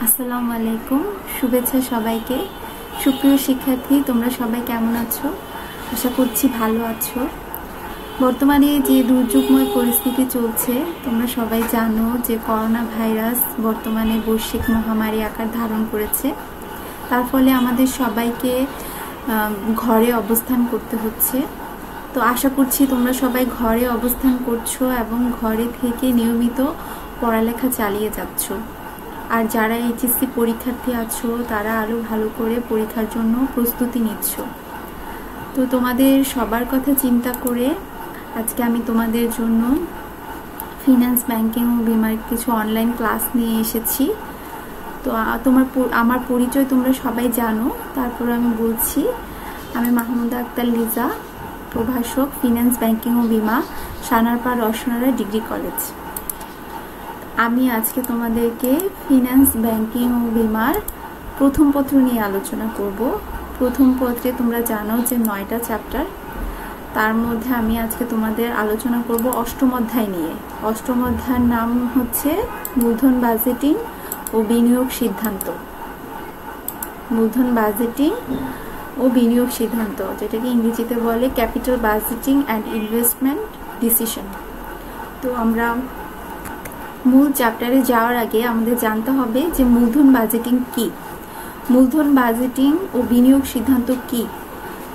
আসসালামু আলাইকুম, শুভেচ্ছা সবাইকে। সুপ্রিয় শিক্ষার্থী, তোমরা সবাই কেমন আছো? আশা করছি ভালো আছো। বর্তমানে যে দুর্যোগময় পরিস্থিতি চলছে, তোমরা সবাই জানো যে করোনা ভাইরাস বর্তমানে বৈশ্বিক মহামারী আকার ধারণ করেছে। তার ফলে আমাদের সবাইকে ঘরে অবস্থান করতে হচ্ছে। তো আশা করছি তোমরা সবাই ঘরে অবস্থান করছো এবং ঘরে থেকে নিয়মিত পড়ালেখা চালিয়ে যাচ্ছ। আর যারা এইচএসসি পরীক্ষার্থী আছো তারা আরও ভালো করে পরীক্ষার জন্য প্রস্তুতি নিচ্ছ। তো তোমাদের সবার কথা চিন্তা করে আজকে আমি তোমাদের জন্য ফিনান্স, ব্যাংকিং ও বিমার কিছু অনলাইন ক্লাস নিয়ে এসেছি। তো আমার পরিচয় তোমরা সবাই জানো, তারপর আমি বলছি। আমি মাহমুদা আক্তার লিজা, প্রভাষক, ফিনান্স, ব্যাংকিং ও বিমা, সানারপাড় রসনারা ডিগ্রি কলেজ। আমি আজকে তোমাদেরকে ফিনান্স, ব্যাংকিং ও বিমার প্রথম পত্র নিয়ে আলোচনা করব। প্রথম পত্রে তোমরা জানো যে 9টা চ্যাপ্টার, তার মধ্যে আমি আজকে তোমাদের আলোচনা করব অষ্টম অধ্যায় নিয়ে। অষ্টম অধ্যায়ের নাম হচ্ছে মূলধন বাজেটিং ও বিনিয়োগ সিদ্ধান্ত। মূলধন বাজেটিং ও বিনিয়োগ সিদ্ধান্ত, যেটাকে ইংরেজিতে বলে capital budgeting and investment decision. তো আমরা মূল চ্যাপ্টারে যাওয়ার আগে আমাদের জানতে হবে যে মূলধন বাজেটিং কি, মূলধন বাজেটিং ও বিনিয়োগ সিদ্ধান্ত কি।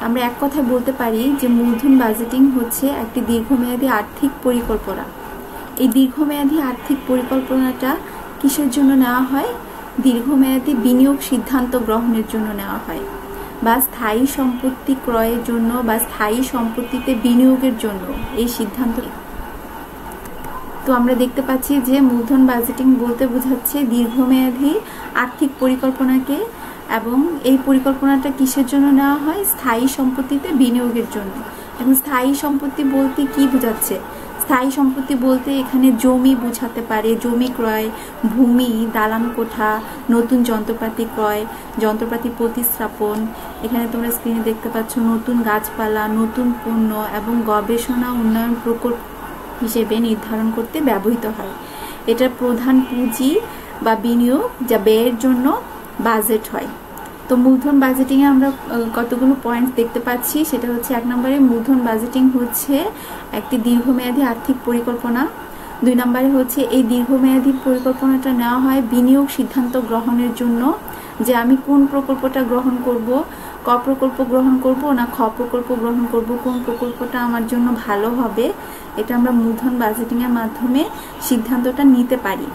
আমরা এক কথায় বলতে পারি যে মূলধন বাজেটিং হচ্ছে একটি দীর্ঘমেয়াদী আর্থিক পরিকল্পনা। এই দীর্ঘমেয়াদী আর্থিক পরিকল্পনাটা কিসের জন্য নেওয়া হয়? দীর্ঘমেয়াদী বিনিয়োগ সিদ্ধান্ত গ্রহণের জন্য নেওয়া হয়, বা স্থায়ী সম্পত্তি ক্রয়ের জন্য বা স্থায়ী সম্পত্তিতে বিনিয়োগের জন্য এই সিদ্ধান্ত। তো আমরা দেখতে পাচ্ছি যে মূলধন বাজেটিং বলতে বোঝাচ্ছে দীর্ঘমেয়াদী আর্থিক পরিকল্পনাকে, এবং এই পরিকল্পনাটা কিসের জন্য নেওয়া হয়? স্থায়ী সম্পত্তিতে বিনিয়োগের জন্য। এখন স্থায়ী সম্পত্তি বলতে কি বোঝাচ্ছে? স্থায়ী সম্পত্তি বলতে এখানে জমি বোঝাতে পারে, জমি ক্রয়, ভূমি, দালান কোঠা, নতুন যন্ত্রপাতি ক্রয়, যন্ত্রপাতি প্রতিস্থাপন। এখানে তোমরা স্ক্রিনে দেখতে পাচ্ছ নতুন গাছপালা, নতুন পণ্য এবং গবেষণা উন্নয়ন প্রকল্প হিসেবে নির্ধারণ করতে ব্যবহৃত হয়। এটা প্রধান পুঁজি বা বিনিয়োগ যা ব্যয়ের জন্য বাজেট হয়। তো মূলধন বাজেটিংয়ে আমরা কতগুলো পয়েন্ট দেখতে পাচ্ছি। সেটা হচ্ছে, 1 নম্বরে মূলধন বাজেটিং হচ্ছে একটি দীর্ঘমেয়াদী আর্থিক পরিকল্পনা। 2 নম্বরে হচ্ছে এই দীর্ঘমেয়াদী পরিকল্পনাটা নেওয়া হয় বিনিয়োগ সিদ্ধান্ত গ্রহণের জন্য, যে আমি কোন প্রকল্পটা গ্রহণ করব, ক প্রকল্প গ্রহণ করব না খ প্রকল্প গ্রহণ করব, কোন প্রকল্পটা আমার জন্য ভালো হবে। এটা আমরা মূলধন বাজেটিংয়ের মাধ্যমে সিদ্ধান্তটা নিতে পারি।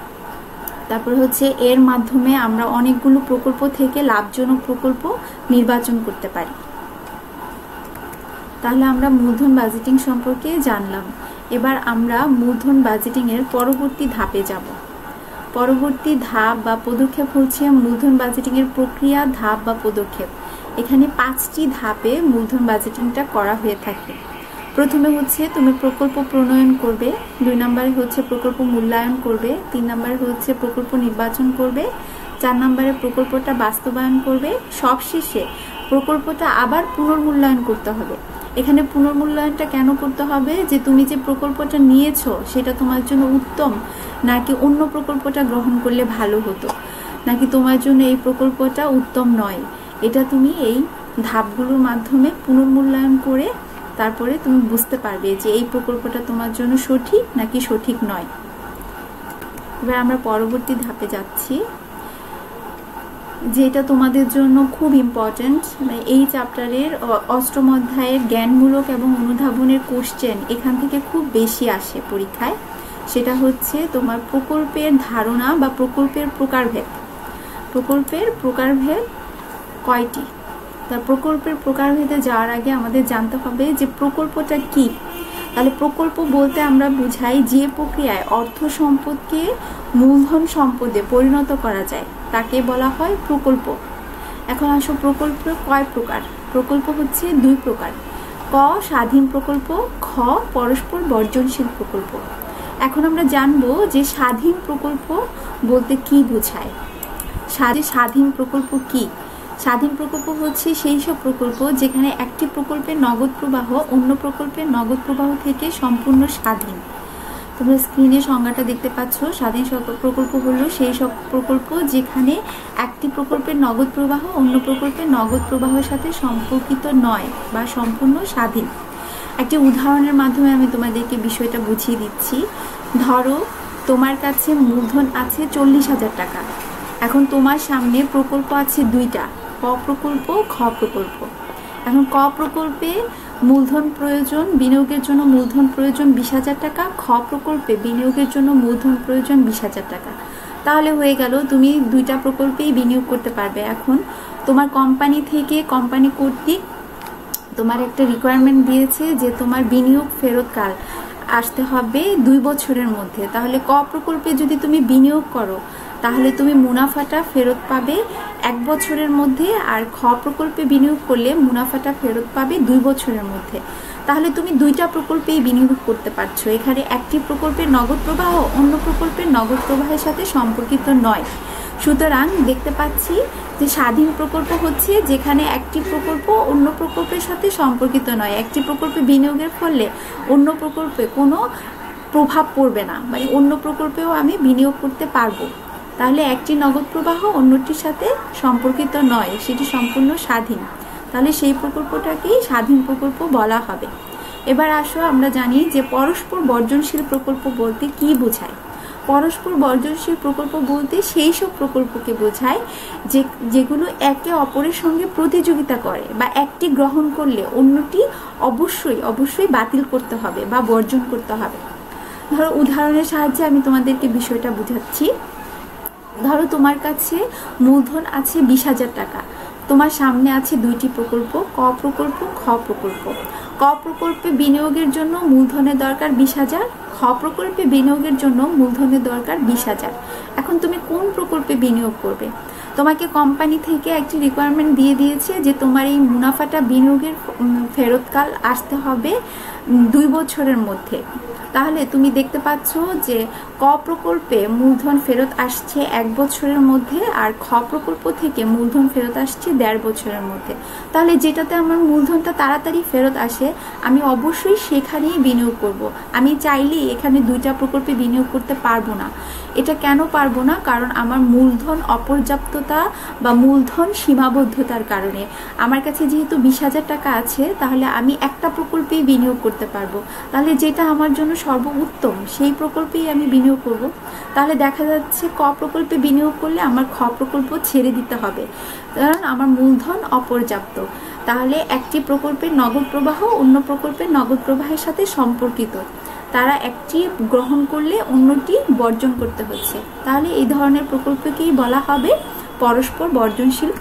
তারপর হচ্ছে এর মাধ্যমে আমরা অনেকগুলো প্রকল্প থেকে লাভজনক প্রকল্প নির্বাচন করতে পারি। তাহলে আমরা মূলধন বাজেটিং সম্পর্কে জানলাম। এবার আমরা মূলধন বাজেটিংয়ের পরবর্তী ধাপে যাব। পরবর্তী ধাপ বা পদক্ষেপ হচ্ছে মূলধন বাজেটিংয়ের প্রক্রিয়া, ধাপ বা পদক্ষেপ। এখানে 5টি ধাপে মূলধন বাজেটিংটা করা হয়ে থাকে। প্রথমে হচ্ছে তুমি প্রকল্প প্রণয়ন করবে, 2 নম্বরে হচ্ছে প্রকল্প মূল্যায়ন করবে, 3 নম্বরে হচ্ছে প্রকল্প নির্বাচন করবে, 4 নম্বরে প্রকল্পটা বাস্তবায়ন করবে, সবশেষে প্রকল্পটা আবার পুনর্মূল্যায়ন করতে হবে। এখানে পুনর্মূল্যায়নটা কেন করতে হবে? যে তুমি যে প্রকল্পটা নিয়েছো সেটা তোমার জন্য উত্তম, নাকি অন্য প্রকল্পটা গ্রহণ করলে ভালো হতো, নাকি তোমার জন্য এই প্রকল্পটা উত্তম নয়। এটা তুমি এই ধাপগুলোর মাধ্যমে পুনর্মূল্যায়ন করে তারপরে তুমি বুঝতে পারবে যে এই প্রকল্পটা তোমার জন্য সঠিক নাকি সঠিক নয়। এবার আমরা পরবর্তী ধাপে যাচ্ছি, যেটা তোমাদের জন্য খুব ইম্পর্টেন্ট। এই চ্যাপ্টারের অষ্টম অধ্যায়ের জ্ঞানমূলক এবং অনুধাবনের কোশ্চেন এখান থেকে খুব বেশি আসে পরীক্ষায়। সেটা হচ্ছে তোমার প্রকল্পের ধারণা বা প্রকল্পের প্রকারভেদ। প্রকল্পের প্রকারভেদ কয়টি? তার প্রকল্পের প্রকারভেদে যাওয়ার আগে আমাদের জানতে হবে যে প্রকল্পটা কি। তাহলে প্রকল্প বলতে আমরা বুঝাই যে প্রক্রিয়ায় অর্থ সম্পদকে মূলধন সম্পদে পরিণত করা যায় তাকে বলা হয় প্রকল্প। এখন আসো, প্রকল্প কয় প্রকার? প্রকল্প হচ্ছে 2 প্রকার, ক স্বাধীন প্রকল্প, খ পরস্পর বর্জনশীল প্রকল্প। এখন আমরা জানবো যে স্বাধীন প্রকল্প বলতে কি বোঝায়। স্বাধীন প্রকল্প কি? স্বাধীন প্রকল্প হচ্ছে সেই সব প্রকল্প যেখানে একটি প্রকল্পের নগদ প্রবাহ অন্য প্রকল্পের নগদ প্রবাহ থেকে সম্পূর্ণ স্বাধীন। তোমরা স্ক্রিনে সংজ্ঞাটা দেখতে পাচ্ছ। স্বাধীন প্রকল্প হলো সেই সব প্রকল্প যেখানে একটি প্রকল্পের নগদ প্রবাহ অন্য প্রকল্পের নগদ প্রবাহের সাথে সম্পর্কিত নয় বা সম্পূর্ণ স্বাধীন। একটি উদাহরণের মাধ্যমে আমি তোমাদেরকে বিষয়টা বুঝিয়ে দিচ্ছি। ধরো তোমার কাছে মূলধন আছে 40,000 টাকা। এখন তোমার সামনে প্রকল্প আছে দুইটা, ক প্রকল্প, খ প্রকল্প। এখন ক প্রকল্পে মূলধন প্রয়োজন, বিনিয়োগের জন্য মূলধন প্রয়োজন 20,000 টাকা, খ প্রকল্পে বিনিয়োগের জন্য মূলধন প্রয়োজন 20,000 টাকা। তাহলে হয়ে গেল তুমি দুইটা প্রকল্পেই বিনিয়োগ করতে পারবে। এখন তোমার কোম্পানি থেকে, কোম্পানি কর্তৃক তোমার একটা রিকোয়ারমেন্ট দিয়েছে যে তোমার বিনিয়োগ ফেরতকাল আসতে হবে 2 বছরের মধ্যে। তাহলে ক প্রকল্পে যদি তুমি বিনিয়োগ করো তাহলে তুমি মুনাফাটা ফেরত পাবে 1 বছরের মধ্যে, আর খ প্রকল্পে বিনিয়োগ করলে মুনাফাটা ফেরত পাবে 2 বছরের মধ্যে। তাহলে তুমি দুইটা প্রকল্পেই বিনিয়োগ করতে পারছো। এখানে একটি প্রকল্পের নগদ প্রবাহ অন্য প্রকল্পের নগদ প্রবাহের সাথে সম্পর্কিত নয়। সুতরাং দেখতে পাচ্ছি যে স্বাধীন প্রকল্প হচ্ছে যেখানে একটি প্রকল্প অন্য প্রকল্পের সাথে সম্পর্কিত নয়। একটি প্রকল্পে বিনিয়োগের ফলে অন্য প্রকল্পে কোনো প্রভাব পড়বে না, মানে অন্য প্রকল্পেও আমি বিনিয়োগ করতে পারবো। তাহলে একটি নগদ প্রবাহ অন্যটির সাথে সম্পর্কিত নয়, সেটি সম্পূর্ণ স্বাধীন। তাহলে সেই প্রকল্পটাকেই স্বাধীন প্রকল্প বলা হবে। এবার আসো আমরা জানি যে পরস্পর বর্জনশীল প্রকল্প বলতে কি বোঝায়। পরস্পর বর্জনশীল প্রকল্প বলতে সেই সব প্রকল্পকে বোঝায় যেগুলো একে অপরের সঙ্গে প্রতিযোগিতা করে বা একটি গ্রহণ করলে অন্যটি অবশ্যই বাতিল করতে হবে বা বর্জন করতে হবে। ধরো উদাহরণের সাহায্যে আমি তোমাদেরকে বিষয়টা বুঝাচ্ছি। ধরো তোমার কাছে মূলধন আছে 20,000 টাকা। তোমার সামনে আছে দুইটি প্রকল্প, ক প্রকল্প, খ প্রকল্প। ক প্রকল্পে বিনিয়োগের জন্য মূলধনের দরকার 20,000, খ প্রকল্পে বিনিয়োগের জন্য মূলধনের দরকার 20,000। এখন তুমি কোন প্রকল্পে বিনিয়োগ করবে? তোমাকে কোম্পানি থেকে একটি রিকোয়ারমেন্ট দিয়ে দিয়েছে যে তোমার এই মুনাফাটা বিনিয়োগের ফেরতকাল আসতে হবে 2 বছরের মধ্যে। তাহলে তুমি দেখতে পাচ্ছ যে ক প্রকল্পে মূলধন ফেরত আসছে 1 বছরের মধ্যে, আর খ প্রকল্প থেকে মূলধন ফেরত আসছে 1.5 বছরের মধ্যে। তাহলে যেটাতে আমার মূলধনটা তাড়াতাড়ি ফেরত আসে আমি অবশ্যই সেখানেই বিনিয়োগ করব। আমি চাইলেই এখানে দুইটা প্রকল্পে বিনিয়োগ করতে পারবো না। এটা কেন পারবো না? কারণ আমার মূলধন অপর্যাপ্ততা বা মূলধন সীমাবদ্ধতার কারণে। আমার কাছে যেহেতু 20,000 টাকা আছে তাহলে আমি একটা প্রকল্পেই বিনিয়োগ করতে পারবো। তাহলে যেটা আমার জন্য সর্বোত্তম সেই প্রকল্পেই আমি বিনিয়োগ করব। তাহলে দেখা যাচ্ছে ক প্রকল্পে বিনিয়োগ করলে আমার খ প্রকল্প ছেড়ে দিতে হবে, কারণ আমার মূলধন অপর্যাপ্ত। তাহলে একটি প্রকল্পের নগদ প্রবাহ অন্য প্রকল্পের নগদ প্রবাহের সাথে সম্পর্কিত, তারা একটি গ্রহণ করলে অন্যটি বর্জন করতে হচ্ছে। তাহলে এই ধরনের প্রকল্পকেই বলা হবে পরস্পর বর্জনশীল।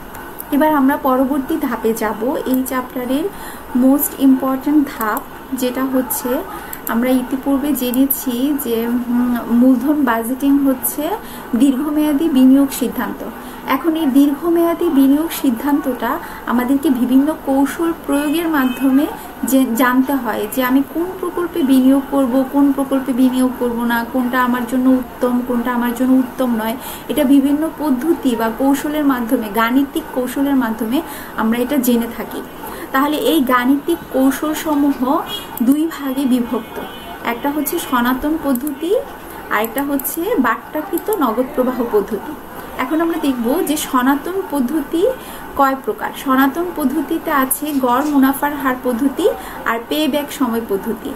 এবার আমরা পরবর্তী ধাপে যাব। এই চ্যাপ্টারের মোস্ট ইম্পর্ট্যান্ট ধাপ যেটা হচ্ছে, আমরা ইতিপূর্বে জেনেছি যে মূলধন বাজেটিং হচ্ছে দীর্ঘমেয়াদী বিনিয়োগ সিদ্ধান্ত। এখন এই দীর্ঘমেয়াদী বিনিয়োগ সিদ্ধান্তটা আমাদেরকে বিভিন্ন কৌশল প্রয়োগের মাধ্যমে জানতে হয় যে আমি কোন প্রকল্পে বিনিয়োগ করব, কোন প্রকল্পে বিনিয়োগ করব না, কোনটা আমার জন্য উত্তম, কোনটা আমার জন্য উত্তম নয়। এটা বিভিন্ন পদ্ধতি বা কৌশলের মাধ্যমে, গাণিতিক কৌশলের মাধ্যমে আমরা এটা জেনে থাকি। তাহলে এই গাণিতিক কৌশলসমূহ 2 ভাগে বিভক্ত। একটা হচ্ছে সনাতন পদ্ধতি, আরেকটা হচ্ছে বাট্টাকৃত নগদ প্রবাহ পদ্ধতি। এখন আমরা দেখব যে সনাতন পদ্ধতি কয় প্রকার। সনাতন পদ্ধতিতে আছে গড় মুনাফার হার পদ্ধতি আর পে ব্যাক সময় পদ্ধতি।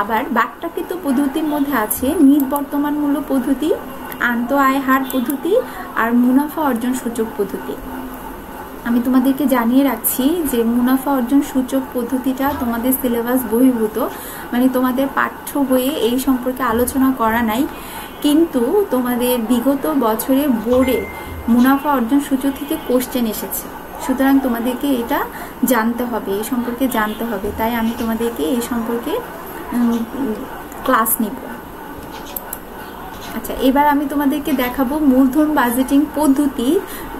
আবার বাট্টাকৃত পদ্ধতির মধ্যে আছে নিট বর্তমান মূল্য পদ্ধতি, আন্ত আয় হার পদ্ধতি আর মুনাফা অর্জন সূচক পদ্ধতি। আমি তোমাদেরকে জানিয়ে রাখছি যে মুনাফা অর্জন সূচক পদ্ধতিটা তোমাদের সিলেবাস বহির্ভূত, মানে তোমাদের পাঠ্য বইয়ে এই সম্পর্কে আলোচনা করা নাই, কিন্তু তোমাদের বিগত বছরে বোর্ডে মুনাফা অর্জন সূচক থেকে কোশ্চেন এসেছে। সুতরাং তোমাদেরকে এটা জানতে হবে, এই সম্পর্কে জানতে হবে। তাই আমি তোমাদেরকে এই সম্পর্কে ক্লাস নিব। আচ্ছা, এবার আমি তোমাদেরকে দেখাবো মূলধন বাজেটিং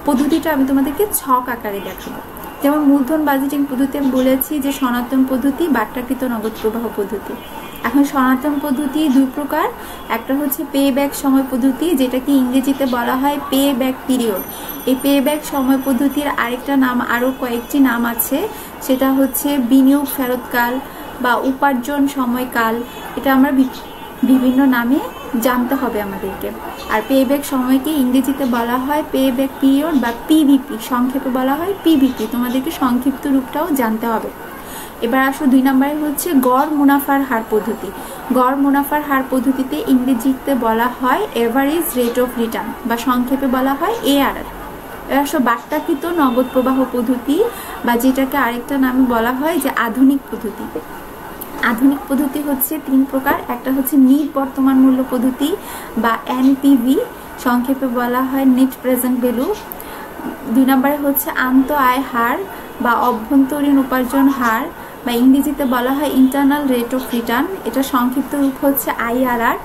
পদ্ধতিটা আমি তোমাদেরকে ছক আকারে দেখাবো। যেমন মূলধন বাজেটিং পদ্ধতি আমি বলেছি যে সনাতন পদ্ধতি, বাট্টাকৃত নগদ প্রবাহ পদ্ধতি। এখন সনাতন পদ্ধতি 2 প্রকার। একটা হচ্ছে পে ব্যাক সময় পদ্ধতি, যেটাকে ইংরেজিতে বলা হয় পে ব্যাক পিরিয়ড। এই পে ব্যাক সময় পদ্ধতির আরেকটা নাম, আরও কয়েকটি নাম আছে, সেটা হচ্ছে বিনিয়োগ ফেরতকাল বা উপার্জন সময়কাল। এটা আমরা বিভিন্ন নামে জানতে হবে আমাদেরকে। আর পেব্যাক সময়কে ইংরেজিতে বলা হয় পেব্যাক পিরিয়ড বা পিভিপি, সংক্ষেপে বলা হয় পিভিপি। তোমাদেরকে সংক্ষিপ্ত রূপটাও জানতে হবে। এবার আসো 2 নম্বরে হচ্ছে গড় মুনাফার হার পদ্ধতি। গড় মুনাফার হার পদ্ধতিতে ইংরেজিতে বলা হয় এভারেজ রেট অফ রিটার্ন বা সংক্ষেপে বলা হয় এআরআর। এবার আসো বাট্টাকৃত নগদ প্রবাহ পদ্ধতি বা যেটাকে আরেকটা নামে বলা হয় যে আধুনিক পদ্ধতি। আধুনিক পদ্ধতি হচ্ছে 3 প্রকার। একটা হচ্ছে নিট বর্তমান মূল্য পদ্ধতি বা এনপিভি, সংক্ষেপে বলা হয় নেট প্রেজেন্ট ভ্যালু। 2 নম্বরে হচ্ছে আন্ত আয় হার বা অভ্যন্তরীণ উপার্জন হার বা ইংরেজিতে বলা হয় ইন্টারনাল রেট অফ রিটার্ন, এটা সংক্ষিপ্ত রূপ হচ্ছে আইআরআর।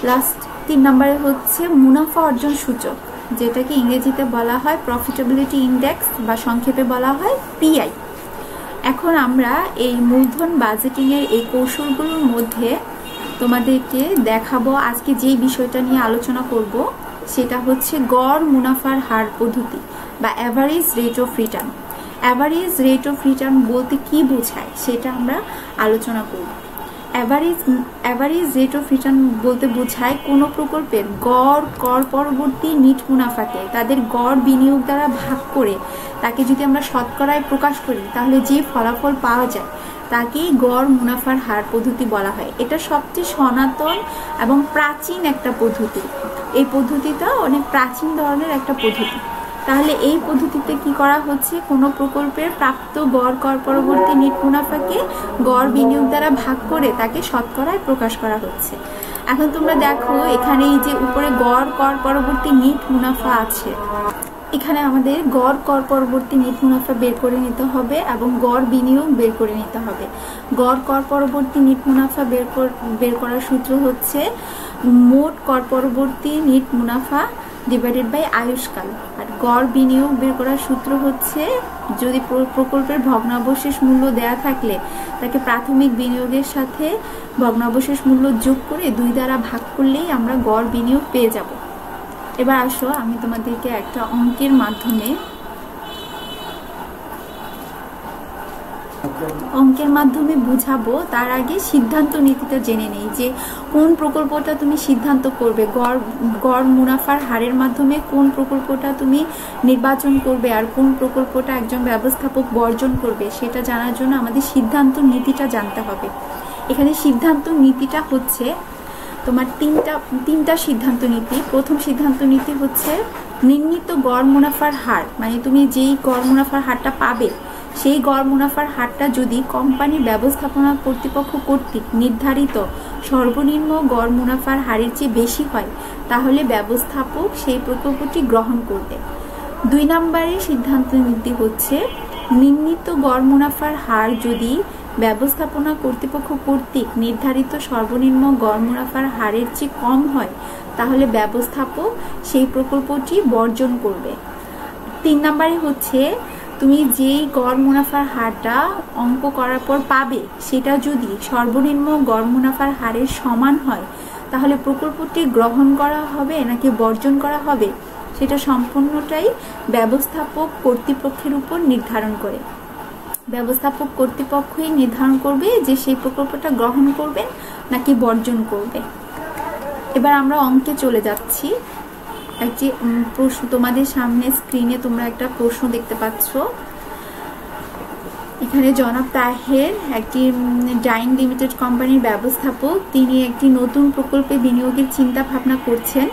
লাস্ট 3 নম্বরে হচ্ছে মুনাফা অর্জন সূচক, যেটাকে ইংরেজিতে বলা হয় প্রফিটেবিলিটি ইন্ডেক্স বা সংক্ষেপে বলা হয় পিআই। এখন আমরা এই মূলধন বাজেটিংয়ের এই কৌশলগুলোর মধ্যে তোমাদেরকে দেখাবো আজকে যেই বিষয়টা নিয়ে আলোচনা করব সেটা হচ্ছে গড় মুনাফার হার পদ্ধতি বা average rate of return. Average rate of return বলতে কি বোঝায় সেটা আমরা আলোচনা করব। অ্যাভারেজ রেট অফ রিটার্ন বলতে বোঝায় কোনো প্রকল্পের গড় কর পরবর্তী নিট মুনাফাকে তাদের গড় বিনিয়োগ দ্বারা ভাগ করে তাকে যদি আমরা শতকরায় প্রকাশ করি তাহলে যে ফলাফল পাওয়া যায় তাকেই গড় মুনাফার হার পদ্ধতি বলা হয়। এটা সবচেয়ে সনাতন এবং প্রাচীন একটা পদ্ধতি। এই পদ্ধতিটা অনেক প্রাচীন ধরনের একটা পদ্ধতি। তাহলে এই পদ্ধতিতে কি করা হচ্ছে, কোনো প্রকল্পের প্রাপ্ত গড় কর পরবর্তী নিট মুনাফাকে গড় বিনিয়োগ দ্বারা ভাগ করে তাকে শতকরায় প্রকাশ করা হচ্ছে। এখন তোমরা দেখো এখানে এই যে উপরে গড় কর পরবর্তী নিট মুনাফা আছে, এখানে আমাদের গড় কর পরবর্তী নিট মুনাফা বের করে নিতে হবে এবং গড় বিনিয়োগ বের করে নিতে হবে। গড় কর পরবর্তী নিট মুনাফা বের করার সূত্র হচ্ছে মোট কর পরবর্তী নিট মুনাফা ডিভাইডেড বাই আয়ুষ্কাল। আর গড় বিনিয়োগ বের করার সূত্র হচ্ছে যদি প্রকল্পের ভগ্নাবশেষ মূল্য দেয়া থাকলে তাকে প্রাথমিক বিনিয়োগের সাথে ভগ্নাবশেষ মূল্য যোগ করে 2 দ্বারা ভাগ করলেই আমরা গড় বিনিয়োগ পেয়ে যাব। এবার আসো আমি তোমাদেরকে একটা অঙ্কের মাধ্যমে বুঝাবো। তার আগে সিদ্ধান্ত নীতিটা জেনে নেই যে কোন প্রকল্পটা তুমি সিদ্ধান্ত করবে, গড় মুনাফার হারের মাধ্যমে কোন প্রকল্পটা তুমি নির্বাচন করবে আর কোন প্রকল্পটা একজন ব্যবস্থাপক বর্জন করবে সেটা জানার জন্য আমাদের সিদ্ধান্ত নীতিটা জানতে হবে। এখানে সিদ্ধান্ত নীতিটা হচ্ছে তোমার তিনটা সিদ্ধান্ত নীতি। প্রথম সিদ্ধান্ত নীতি হচ্ছে নির্ণীত গড় মুনাফার হার, মানে তুমি যেই গড় মুনাফার হারটা পাবে সেই গড় মুনাফার হারটা যদি কোম্পানির ব্যবস্থাপনা কর্তৃপক্ষ কর্তৃক নির্ধারিত সর্বনিম্ন গড় মুনাফার হারের চেয়ে বেশি হয় তাহলে ব্যবস্থাপক সেই প্রকল্পটি গ্রহণ করবে। 2 নম্বরের সিদ্ধান্ত নীতি হচ্ছে নির্ণীত গড় মুনাফার হার যদি ব্যবস্থাপনা কর্তৃপক্ষ কর্তৃক নির্ধারিত সর্বনিম্ন গড় মুনাফার হারের চেয়ে কম হয় তাহলে ব্যবস্থাপক সেই প্রকল্পটি বর্জন করবে। 3 নম্বরে হচ্ছে তুমি যেই গড় মুনাফার হারটা অঙ্ক করার পর পাবে সেটা যদি সর্বনিম্ন গড় মুনাফার হারের সমান হয় তাহলে প্রকল্পটি গ্রহণ করা হবে নাকি বর্জন করা হবে সেটা সম্পূর্ণটাই ব্যবস্থাপক কর্তৃপক্ষের উপর নির্ধারণ করে। ব্যবস্থাপক কর্তৃপক্ষই নির্ধারণ করবে যে সেই প্রকল্পটা গ্রহণ করবে নাকি বর্জন করবে। এবার আমরা অঙ্কে চলে যাচ্ছি। একটি প্রশ্ন তোমাদের সামনে স্ক্রিনে তোমরা একটা প্রশ্ন দেখতে পাচ্ছ। এখানে জনাব তাহের একটি ডাইন লিমিটেড কোম্পানির ব্যবস্থাপক, তিনি একটি নতুন প্রকল্পে বিনিয়োগের চিন্তা ভাবনা করছেন।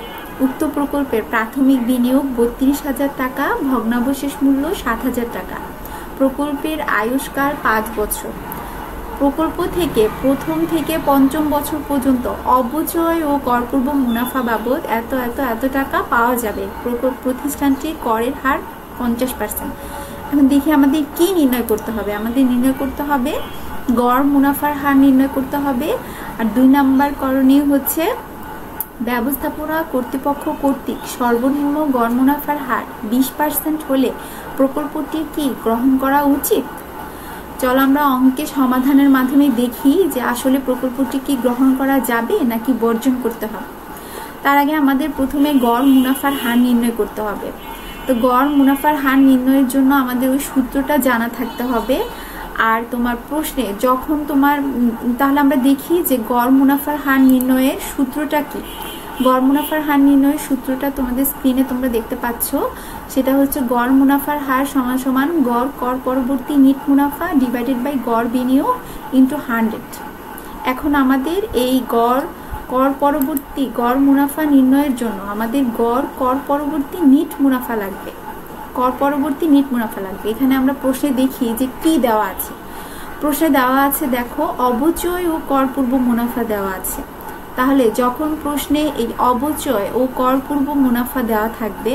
উক্ত প্রকল্পের প্রাথমিক বিনিয়োগ 32,000 টাকা, ভগ্নাবশেষ মূল্য 7,000 টাকা। প্রকল্পের আয়ুষ্কাল 5 বছর। প্রকল্প থেকে প্রথম থেকে পঞ্চম বছর পর্যন্ত অবচয় ও করপূর্ব মুনাফা বাবদ এত টাকা পাওয়া যাবে। প্রতিষ্ঠানটির করের হার 50%। এখন দেখি আমাদের কি নির্ণয় করতে হবে। আমাদের নির্ণয় করতে হবে গড় মুনাফার হার নির্ণয় করতে হবে। আর 2 নম্বর করণীয় হচ্ছে ব্যবস্থাপনা কর্তৃপক্ষ কর্তৃক সর্বনিম্ন গড় মুনাফার হার 20% হলে প্রকল্পটি কি গ্রহণ করা উচিত। চলো আমরা অঙ্কে সমাধানের মাধ্যমে দেখি যে আসলে প্রকল্পটি কি গ্রহণ করা যাবে নাকি বর্জন করতে হবে। তার আগে আমাদের প্রথমে গড় মুনাফার হার নির্ণয় করতে হবে। তো গড় মুনাফার হার নির্ণয়ের জন্য আমাদের ওই সূত্রটা জানা থাকতে হবে। আর তোমার প্রশ্নে যখন তোমার, তাহলে আমরা দেখি যে গড় মুনাফার হার নির্ণয়ের সূত্রটা কি। গড় মুনাফার হার নির্ণয়ের সূত্রটা তোমাদের স্ক্রিনে তোমরা দেখতে পাচ্ছ। সেটা হচ্ছে গড় মুনাফার হার সমান সমান গড় কর পরবর্তী নিট মুনাফা ডিভাইডেড বাই গড় বিনিয়োগ ইন্টু 100। এখন আমাদের এই গড় কর পরবর্তী গড় মুনাফা নির্ণয়ের জন্য আমাদের গড় কর পরবর্তী নিট মুনাফা লাগবে, কর পরবর্তী নিট মুনাফা লাগবে। এখানে আমরা প্রশ্নে দেখি যে কি দেওয়া আছে। প্রশ্নে দেওয়া আছে, দেখো অবচয় ও কর পূর্ব মুনাফা দেওয়া আছে। তাহলে যখন প্রশ্নে এই অবচয় ও কর পূর্ব মুনাফা দেওয়া থাকবে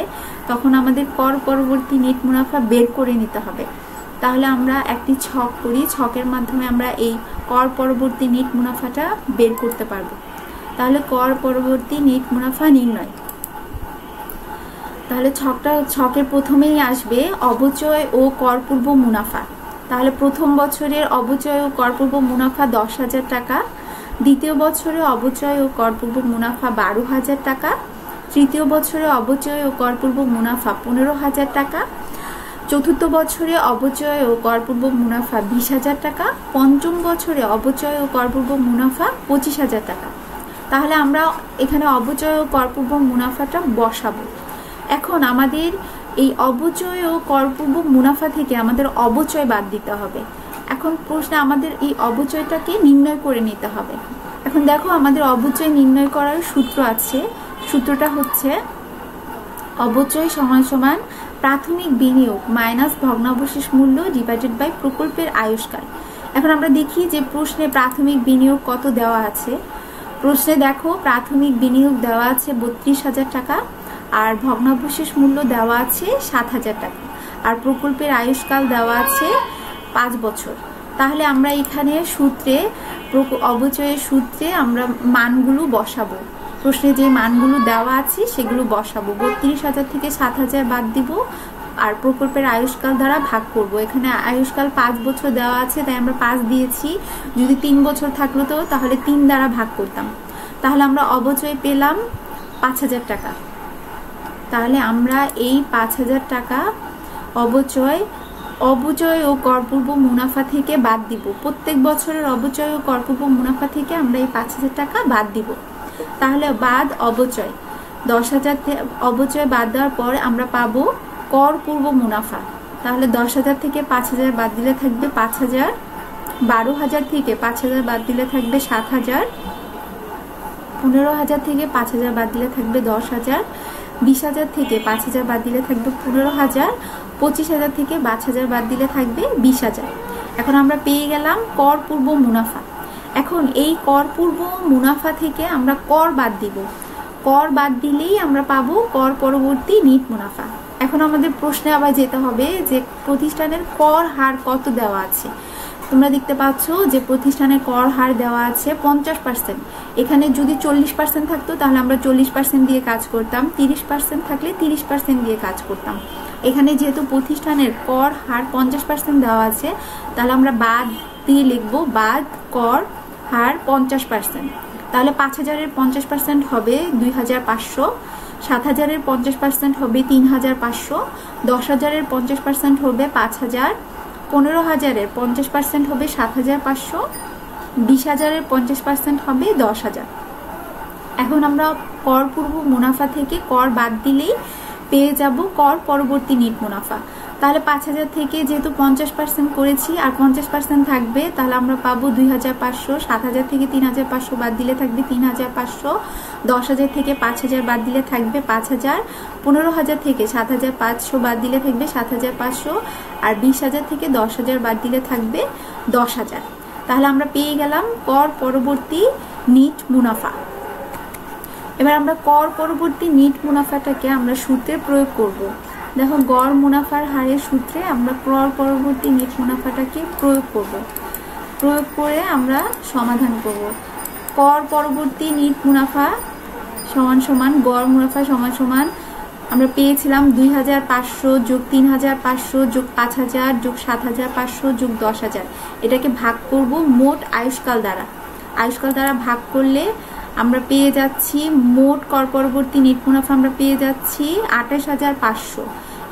তখন আমাদের কর পরবর্তী নিট মুনাফা বের করে নিতে হবে। তাহলে আমরা একটি ছক করি, ছকের মাধ্যমে আমরা এই কর পরবর্তী নিট মুনাফাটা বের করতে পারবো। তাহলে কর পরবর্তী নিট মুনাফা নির্ণয়, তাহলে ছকের প্রথমেই আসবে অবচয় ও কর পূর্ব মুনাফা। তাহলে প্রথম বছরের অবচয় ও কর পূর্ব মুনাফা 10,000 টাকা, দ্বিতীয় বছরে অবচয় ও কর পূর্ব মুনাফা 12,000 টাকা, তৃতীয় বছরে অবচয় ও কর পূর্ব মুনাফা 15,000 টাকা, চতুর্থ বছরে অবচয় ও কর পূর্ব মুনাফা 20,000 টাকা, পঞ্চম বছরে অবচয় ও কর পূর্ব মুনাফা 25,000 টাকা। তাহলে আমরা এখানে অবচয় ও কর পূর্ব মুনাফাটা বসাবো। এখন আমাদের এই অবচয় ও কর পূর্ব মুনাফা থেকে আমাদের অবচয় বাদ দিতে হবে। এখন প্রশ্নে আমাদের এই অবচয়টাকে নির্ণয় করে নিতে হবে। এখন দেখো আমাদের অবচয় নির্ণয় করার সূত্র আছে। সূত্রটা হচ্ছে অবচয় সমান সমান প্রাথমিক বিনিয়োগ মাইনাস ভগ্নাবশেষ মূল্য ডিভাইডেড বাই প্রকল্পের আয়ুষ্কাল। এখন আমরা দেখি যে প্রশ্নে প্রাথমিক বিনিয়োগ কত দেওয়া আছে। প্রশ্নে দেখো প্রাথমিক বিনিয়োগ দেওয়া আছে 32,000 টাকা, আর ভগ্নাবশেষ মূল্য দেওয়া আছে 7,000 টাকা, আর প্রকল্পের আয়ুষ্কাল দেওয়া আছে 5 বছর। তাহলে আমরা এখানে সূত্রে অবচয়ের সূত্রে আমরা মানগুলো বসাবো। প্রশ্নে যে মানগুলো দেওয়া আছে সেগুলো বসাবো। 32,000 থেকে 7,000 বাদ দিব আর প্রকল্পের আয়ুষ্কাল দ্বারা ভাগ করব। এখানে আয়ুষ্কাল 5 বছর দেওয়া আছে তাই আমরা 5 দিয়েছি। যদি 3 বছর থাকলো তো তাহলে 3 দ্বারা ভাগ করতাম। তাহলে আমরা অবচয় পেলাম 5,000 টাকা। তাহলে আমরা এই 5,000 টাকা অবচয় ও করপূর্ব মুনাফা থেকে বাদ দিব। প্রত্যেক বছরের অবচয় ও করপূর্ব মুনাফা থেকে আমরা এই 5,000 টাকা বাদ দিব। তাহলে বাদ অবচয় 10,000, অবচয় বাদ দেওয়ার পর আমরা পাবো কর পূর্ব মুনাফা। তাহলে 10,000 থেকে 5,000 বাদ দিলে থাকবে 5,000, 12,000 থেকে 5,000 বাদ দিলে থাকবে 7,000, 15,000 থেকে 5,000 বাদ দিলে থাকবে 10,000, 20,000 থেকে 5,000 বাদ দিলে থাকবে 15,000, 25,000 থেকে 5,000 বাদ দিলে থাকবে 20,000। এখন আমরা পেয়ে গেলাম কর পূর্ব মুনাফা। এখন এই কর পূর্ব মুনাফা থেকে আমরা কর বাদ দিব। কর বাদ দিলেই আমরা পাবো কর পরবর্তী নিট মুনাফা। এখন আমাদের প্রশ্নে আবার যেতে হবে যে প্রতিষ্ঠানের কর হার কত দেওয়া আছে। তোমরা দেখতে পাচ্ছ যে প্রতিষ্ঠানের কর হার দেওয়া আছে 50%। এখানে যদি 40% থাকতো তাহলে আমরা 40% দিয়ে কাজ করতাম, 30% থাকলে 30% দিয়ে কাজ করতাম। এখানে যেহেতু প্রতিষ্ঠানের কর হার 50% দেওয়া আছে তাহলে আমরা বাদ দিয়ে লিখবো বাদ কর হার 50%। তাহলে 5,000-এর 50% হবে 2,500, 7,000-এর 50% হবে 3,500, 10,000-এর 50% হবে 5,000, 15,000-এর 50% হবে 7,500, 20,000-এর 50% হবে 10,000। এখন আমরা কর পূর্ব মুনাফা থেকে কর বাদ দিলেই পেয়ে যাব কর পরবর্তী নিট মুনাফা। তাহলে 5,000 থেকে যেহেতু 50% করেছি আর 50% থাকবে তাহলে আমরা পাবো 2,500, 7,000 থেকে 3,500 বাদ দিলে থাকবে 3,500, 10,000 থেকে 5,000 বাদ দিলে থাকবে 5,000, 15,000 থেকে 7,500 বাদ দিলে থাকবে 7,500, আর 20,000 থেকে 10,000 বাদ দিলে থাকবে 10,000। তাহলে আমরা পেয়ে গেলাম কর পরবর্তী নিট মুনাফা। এবার আমরা কর পরবর্তী নিট মুনাফাটাকে আমরা সূত্রে প্রয়োগ করব। দেখো গড় মুনাফার হারের সূত্রে আমরা কর পরবর্তী নিট মুনাফাটাকে প্রয়োগ করব। প্রয়োগ করে আমরা সমাধান করব। কর পরবর্তী নিট মুনাফা সমান সমান গড় মুনাফা সমান সমান আমরা পেয়েছিলাম 2,500 যোগ 3,500 যোগ 5,000 যোগ 7,500 যোগ 10,000। এটাকে ভাগ করব মোট আয়ুষ্কাল দ্বারা। আয়ুষ্কাল দ্বারা ভাগ করলে আমরা পেয়ে যাচ্ছি মোট কর পরবর্তী নিট মুনাফা আমরা পেয়ে যাচ্ছি 28,500।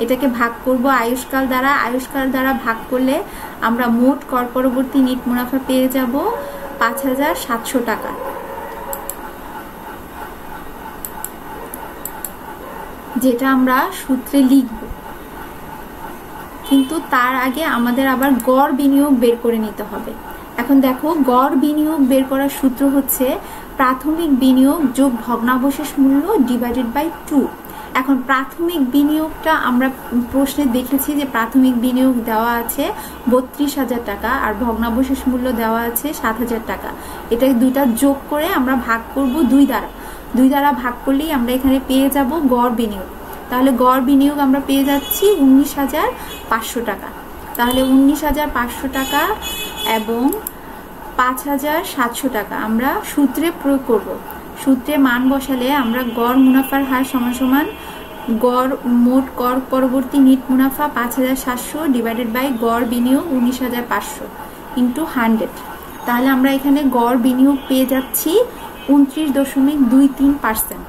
এটাকে ভাগ করব আয়ুষ্কাল দ্বারা। আয়ুষ্কাল দ্বারা ভাগ করলে আমরা মোট কর পরবর্তী নিট মুনাফা পেয়ে যাব 5,700 টাকা। যেটা আমরা সূত্রে লিখব, কিন্তু তার আগে আমাদের আবার গড় বিনিয়োগ বের করে নিতে হবে। এখন দেখো, গড় বিনিয়োগ বের করার সূত্র হচ্ছে প্রাথমিক বিনিয়োগ যোগ ভগ্নাবশেষ মূল্য ডিভাইডেড বাই 2। এখন প্রাথমিক বিনিয়োগটা আমরা প্রশ্নে দেখেছি যে প্রাথমিক বিনিয়োগ দেওয়া আছে 32,000 টাকা আর ভগ্নাবশেষ মূল্য দেওয়া আছে 7,000 টাকা। এটা দুইটা যোগ করে আমরা ভাগ করব 2 দ্বারা। 2 দ্বারা ভাগ করলেই আমরা এখানে পেয়ে যাব গড় বিনিয়োগ। তাহলে গড় বিনিয়োগ আমরা পেয়ে যাচ্ছি 19,500 টাকা। তাহলে 19,500 টাকা এবং 5,700 টাকা আমরা সূত্রে প্রয়োগ করব। সূত্রে মান বসালে আমরা গড় মুনাফার হার সমান সমান গড় মোট কর পরবর্তী নিট মুনাফা 5,700 ডিভাইডেড বাই গড় বিনিয়োগ 19,500 ইন্টু 100। তাহলে আমরা এখানে গড় বিনিয়োগ পেয়ে যাচ্ছি 29.23%।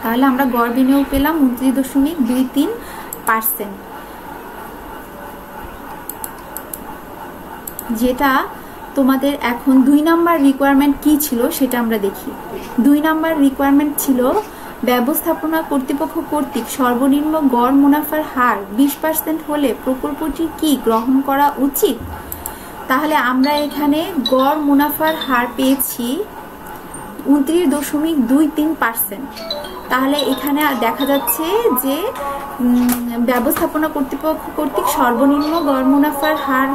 তাহলে আমরা গড় বিনিয়োগ পেলাম 29.23%, যেটা তোমাদের এখন 2 নাম্বার রিকোয়ারমেন্ট কি ছিল সেটা আমরা দেখি। 2 নাম্বার রিকোয়ারমেন্ট ছিল ব্যবস্থাপনা কর্তৃপক্ষ কর্তৃক সর্বনিম্ন গড় মুনাফার হার 20% হলে প্রকল্পটি কি গ্রহণ করা উচিত। তাহলে আমরা এখানে গড় মুনাফার হার পেয়েছি 29.23%। তাহলে এখানে দেখা যাচ্ছে যে ব্যবস্থাপনা কর্তৃপক্ষ কর্তৃক সর্বনিম্ন গড় মুনাফার হার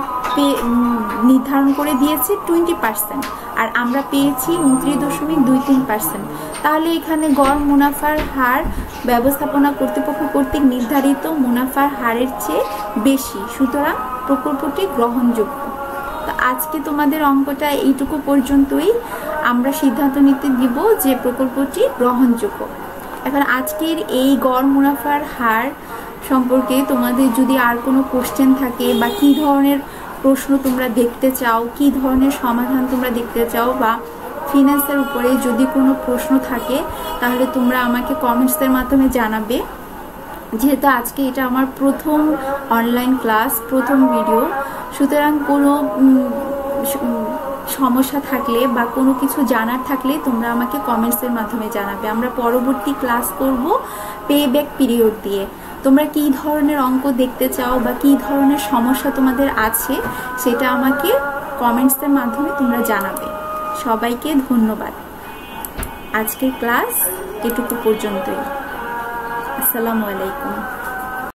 নির্ধারণ করে দিয়েছে 20%, আর আমরা পেয়েছি 29.23%। তাহলে এখানে গড় মুনাফার হার ব্যবস্থাপনা কর্তৃপক্ষ কর্তৃক নির্ধারিত মুনাফার হারের চেয়ে বেশি, সুতরাং প্রকল্পটি গ্রহণযোগ্য। তো আজকে তোমাদের অঙ্কটা এইটুকু পর্যন্তই। আমরা সিদ্ধান্ত নিতে দিব যে প্রকল্পটি গ্রহণযোগ্য। এখন আজকের এই গড় মুনাফার হার সম্পর্কে তোমাদের যদি আর কোনো কোশ্চেন থাকে বা কি ধরনের প্রশ্ন তোমরা দেখতে চাও, কি ধরনের সমাধান তোমরা দেখতে চাও, বা ফিনান্সের উপরে যদি কোনো প্রশ্ন থাকে তাহলে তোমরা আমাকে কমেন্টসের মাধ্যমে জানাবে। যেহেতু আজকে এটা আমার প্রথম অনলাইন ক্লাস, প্রথম ভিডিও, সুতরাং কোনো সমস্যা থাকলে বা কোনো কিছু জানার থাকলে তোমরা আমাকে কমেন্টসের মাধ্যমে জানাবে। আমরা পরবর্তী ক্লাস করব পেব্যাক পিরিয়ড দিয়ে। তোমরা কি ধরনের অঙ্ক দেখতে চাও বা কি ধরনের সমস্যা তোমাদের আছে সেটা আমাকে কমেন্টসের মাধ্যমে তোমরা জানাবে। সবাইকে ধন্যবাদ। আজকের ক্লাস এটুকু পর্যন্তই। আসসালামু আলাইকুম।